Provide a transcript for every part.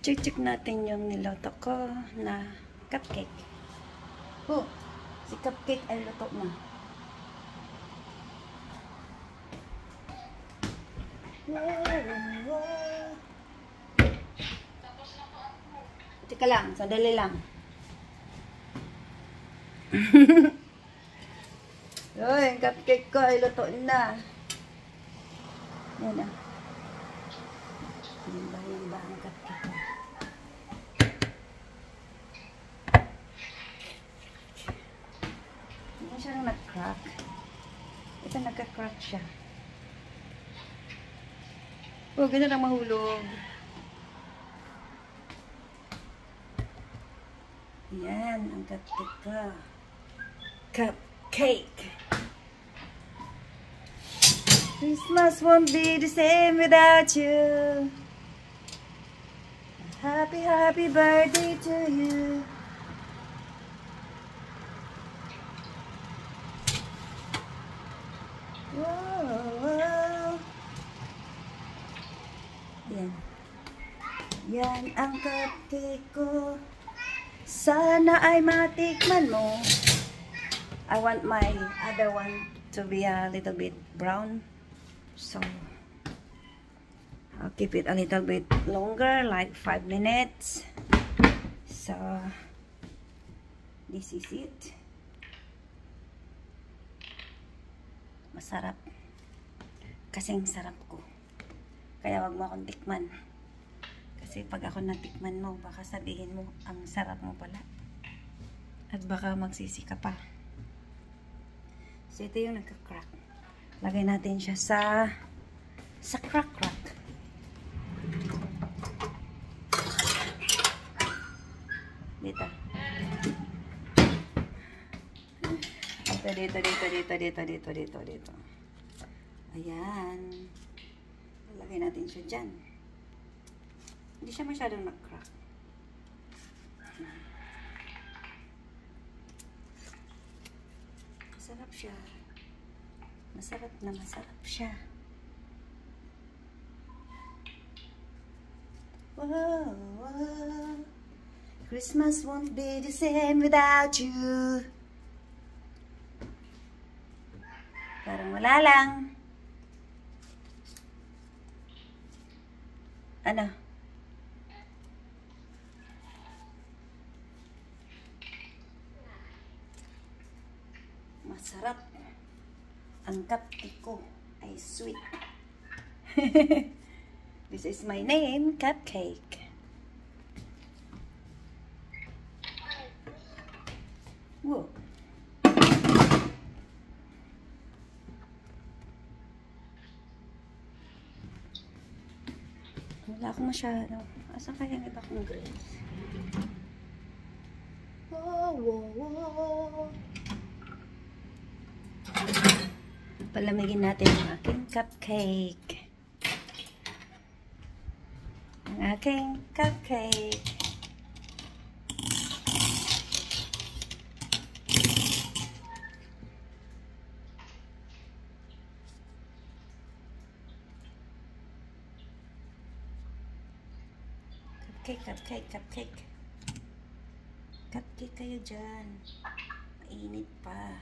Check natin yung niloto ko na cupcake. Oh, si cupcake ay luto na. Teka lang, sandali lang. Uy, cupcake ko ay luto na. Yan na. Yan ba ang cupcake ko? Hindi siya nag-crack. Ito nagka-crack siya. Oh, ganda na mahulog. Yan, ang cupcake ko. Cupcake. Christmas won't be the same without you. Happy, happy birthday to you. Whoa. Yan. Yan ang cupcake ko. Sana ay matikman mo. I want my other one to be a little bit brown. So, I'll keep it a little bit longer, like 5 minutes. So, this is it. Masarap. Kasing sarap ko. Kaya wag mo akong tikman. Kasi pag ako natikman mo, baka sabihin mo, ang sarap mo pala. At baka magsisi ka pa. So, ito yung nagka-crack. Lagay natin siya sa crack-crack. Dito. Dito. Ayan. Lagay natin siya dyan. Hindi siya masyadong nag-crack. Masarap siya. Masarap na masarap siya. Wow, wow. Christmas won't be the same without you. Parang wala lang. Ano? Masarap. Ang cupcake ko ay sweet. This is my name, Cupcake. Whoa. Wala akong masyado. Asan kaya ang iba kong grades? Whoa. Palamigin natin ang aking cupcake. Ang aking cupcake. Cupcake. Cupcake kayo dyan. Mainit pa.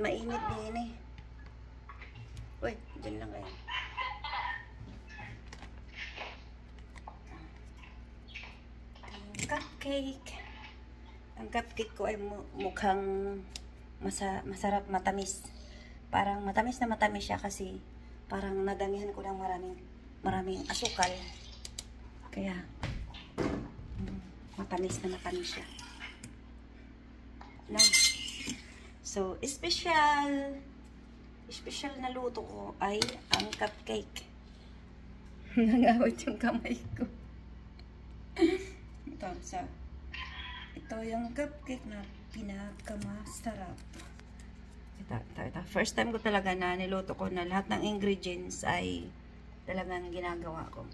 Mainit din eh. Uy, dyan lang kayo. Cupcake. Ang cupcake ko ay mukhang masarap, matamis. Parang matamis na matamis siya kasi parang nadamihan ko ng maraming asukal. Kaya matamis na matamis siya. No? So, special na luto ko ay ang cupcake. Nangawit yung kamay ko. Ito yung cupcake na pinakamasarap. Ito. First time ko talaga na niluto ko na lahat ng ingredients ay talagang ginagawa ko.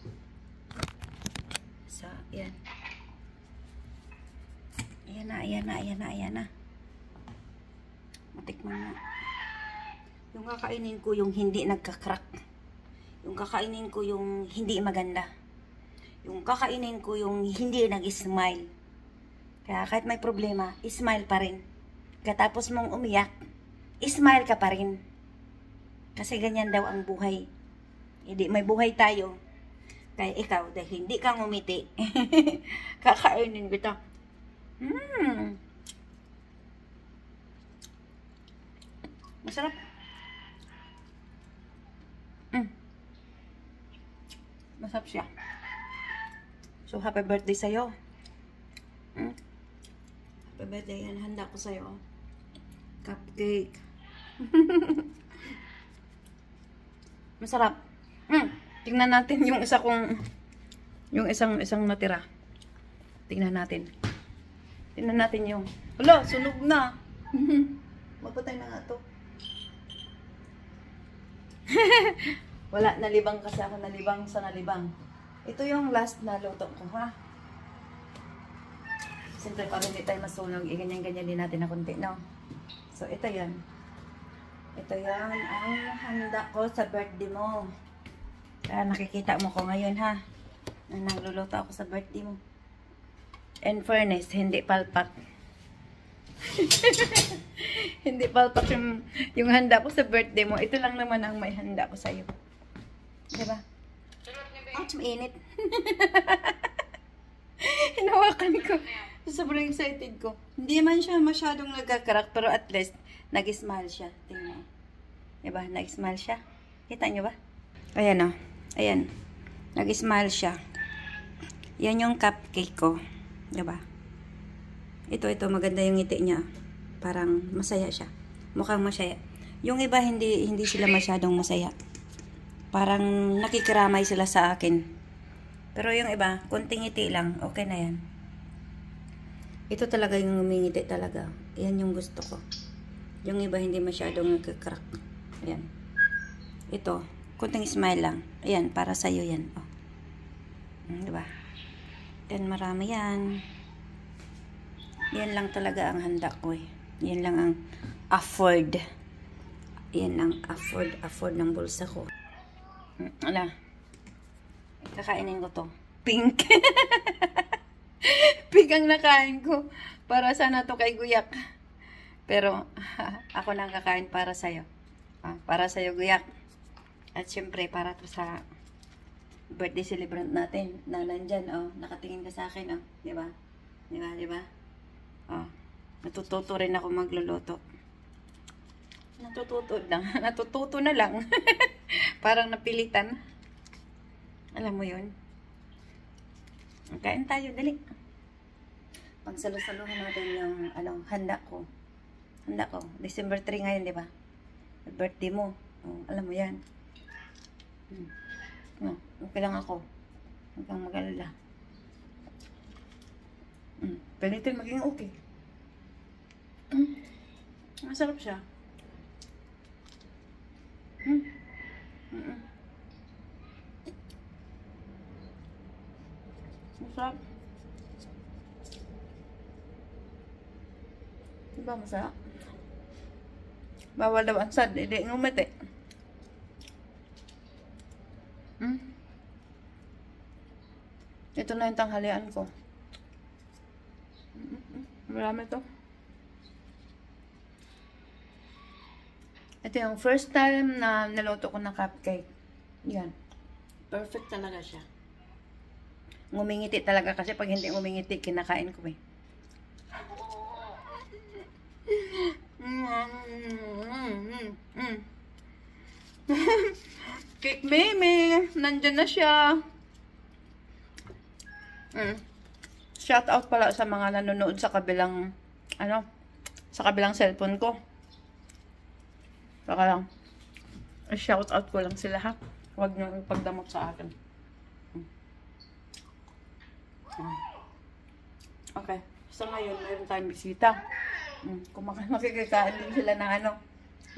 So, yan. Ayan na. Matikman na. Yung kakainin ko yung hindi nagka-crack. Yung kakainin ko yung hindi maganda. Yung kakainin ko yung hindi nag-smile. Kaya kahit may problema, smile pa rin. Katapos mong umiyak, smile ka pa rin. Kasi ganyan daw ang buhay. Hindi, may buhay tayo. Kaya ikaw, dahil hindi kang umiti, kakainin kita. Masarap. Masarap siya. So, happy birthday sa'yo. Happy birthday. Yan, handa ko sa'yo. Cupcake. Masarap. Tingnan natin yung isa kong isang natira. Tingnan natin yung hala, sunog na. Magpatay na nga to. Wala, nalibang kasi ako. Nalibang. Ito yung last na luto ko, ha? Siyempre, para hindi tayo masunog, ganyan-ganyan din natin na konti, no? So, ito yan. Ito yan ang handa ko sa birthday mo. Kaya nakikita mo ko ngayon, ha? Na nagluluto ako sa birthday mo. In fairness, hindi palpak. Hindi palpak yung handa ko sa birthday mo. Ito lang naman ang may handa ko sa'yo. Diba? Ouch, mainit. Hinawakan ko. Sobrang excited ko. Hindi man siya masyadong nagkakarak, pero at least, nag-smile siya. Tingnan. Diba? Nag-smile siya. Kita nyo ba? Ayan o. Ayan. Nag-smile siya. Yan yung cupcake ko. Diba? Ito. Maganda yung ngiti niya. Parang masaya siya. Mukhang masaya. Yung iba, hindi sila masyadong masaya. Parang nakikiramay sila sa akin. Pero yung iba, konting ngiti lang. Okay na yan. Ito talaga yung umingiti talaga. Yan yung gusto ko. Yung iba hindi masyadong nagka-crack. Ayan. Ito, konting smile lang. Ayan, para sa'yo yan. Oh. Diba? Yan, marami yan. Yan lang talaga ang handa ko eh. Yan lang ang afford. Yan ang afford ng bulsa ko. Ala. Kakainin ko to. Pink. Pink ang nakain ko. Para sana to kay Guyak. Pero, ako lang kakain para sa'yo. Para sa'yo, Guyak. At syempre, para to sa birthday celebrant natin. Na nandyan, nakatingin ka sa akin, Diba? Diba? Natututo rin ako magluluto. Natututo na lang. Parang napilitan. Alam mo yun? Kain tayo, dali. Pagsalo-saluhan natin yung handa ko. December 3 ngayon, di ba? Birthday mo. Alam mo yan. Okay lang ako. Huwag kang mag-alala. Pwede maging okay. Masarap siya. Masarap. Diba masarap? Bawal daw ang sad. Hindi ngumiti. Ito na yung tanghalian ko. Marami to. Ito yung first time na niluto ko ng cupcake. Yan. Perfect talaga siya. Ngumingiti talaga kasi pag hindi ngumingiti, kinakain ko eh. Cake Meme, nandyan na siya. Shout out pala sa mga nanonood sa kabilang sa kabilang cellphone ko. Saka lang, shout out ko lang sila ha. Huwag nyo ipagdamot sa akin. Okay. So ngayon, mayroon tayong bisita. Makikikain din sila ng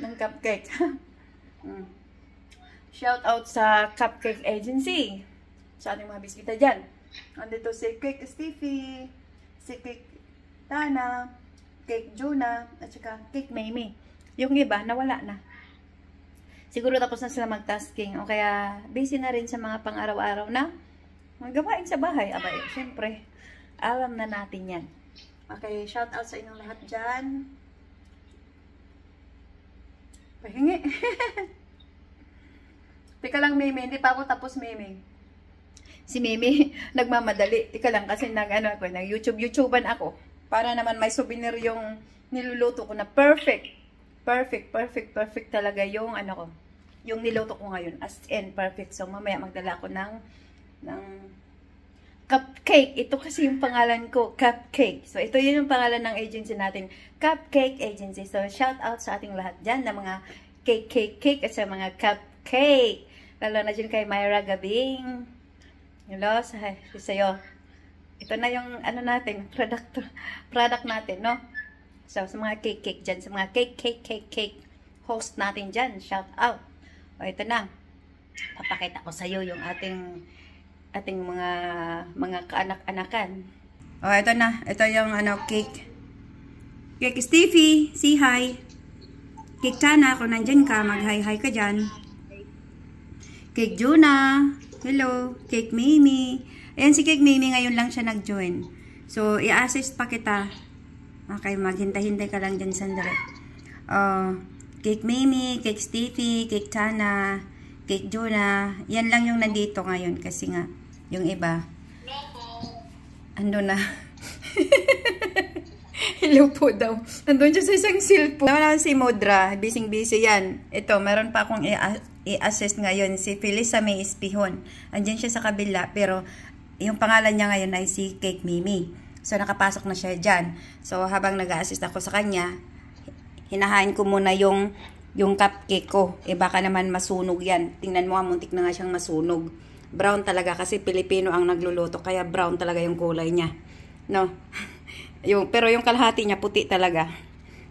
ng cupcake. Shout out sa Cupcake Agency. Sa ating mga bisita dyan. Andito si Cake Stevie, si Cake Tana, Cake Juna, at saka Cake Mimi. Yung iba, nawala na. Siguro tapos na sila mag-tasking o kaya busy na rin sa mga pang-araw-araw na magawain sa bahay. Abay, syempre, alam na natin yan. Okay, shout out sa inyong lahat dyan. Pahingi. Teka lang, Mimi. Hindi pa ako tapos, Mimi. Si Mimi, nagmamadali. Teka lang, kasi nag-YouTubean ako. Para naman may souvenir yung niluluto ko na perfect. Perfect talaga yung yung niluto ko ngayon. As in, perfect. So, mamaya magdala ako ng cupcake. Ito kasi yung pangalan ko, Cupcake. So, ito yun yung pangalan ng agency natin, Cupcake Agency. So, shout out sa ating lahat dyan na mga cake at sa mga cupcake. Lalo na dyan kay Myra Gabing. Hello, sa'yo. Ito na yung natin, product natin, no? So, sa mga cake dyan, sa mga cake host natin dyan, shout out. O, ito na. Papakita ko sa'yo yung ating mga kaanak-anakan. O, ito na. Ito yung cake. Cake Stevie, say hi. Cake Tana, kung nandyan ka, mag-hi-hi ka dyan. Cake Juna, hello. Cake Mimi. Ayan si Cake Mimi, ngayon lang siya nag-join. So, i-assist pa kita. Okay, maghintay-hintay ka lang dyan sandali. Cake Mimi, Cake Stevie, Cake Tana, Cake Juna. Yan lang yung nandito ngayon kasi nga, yung iba. Ando na. Hello po daw. Andun siya sa isang cellphone. Wala si Modra. Busy yan. Ito, meron pa akong i-assist ngayon. Si Felisa May Espihon. Andyan siya sa kabila. Pero, yung pangalan niya ngayon ay si Cake Mimi. So, nakapasok na siya dyan. So, habang nag-assist ako sa kanya, hinahain ko muna yung cupcake ko. Baka naman masunog yan. Tingnan mo, muntik na nga siyang masunog. Brown talaga kasi Pilipino ang nagluluto. Kaya brown talaga yung kulay niya. No? Pero yung kalahati niya puti talaga.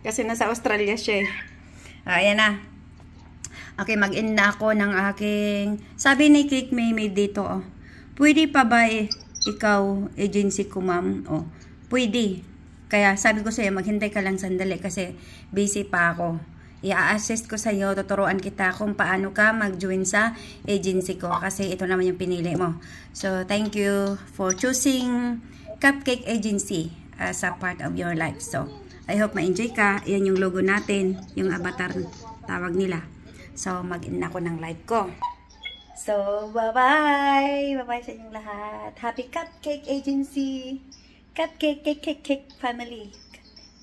Kasi nasa Australia siya. Ayan na. Okay, mag-in na ako ng aking... Sabi ni Cake Mimi dito, pwede pa ba ikaw agency ko, ma'am? Pwede. Kaya sabi ko sa'yo, maghintay ka lang sandali kasi busy pa ako. I-assist ko sa'yo, tuturuan kita kung paano ka mag-join sa agency ko kasi ito naman yung pinili mo. So, thank you for choosing Cupcake Agency as a part of your life. So, I hope ma-enjoy ka. Yan yung logo natin, yung avatar tawag nila. So, mag-in ako ng live ko. So, bye-bye! Bye-bye sa inyong lahat. Happy Cupcake Agency! Cupcake, cake family.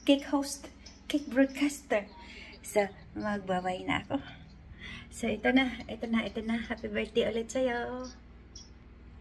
Cake host, cake broadcaster. So, magbabay na ako. So, ito na. Happy birthday ulit sa'yo.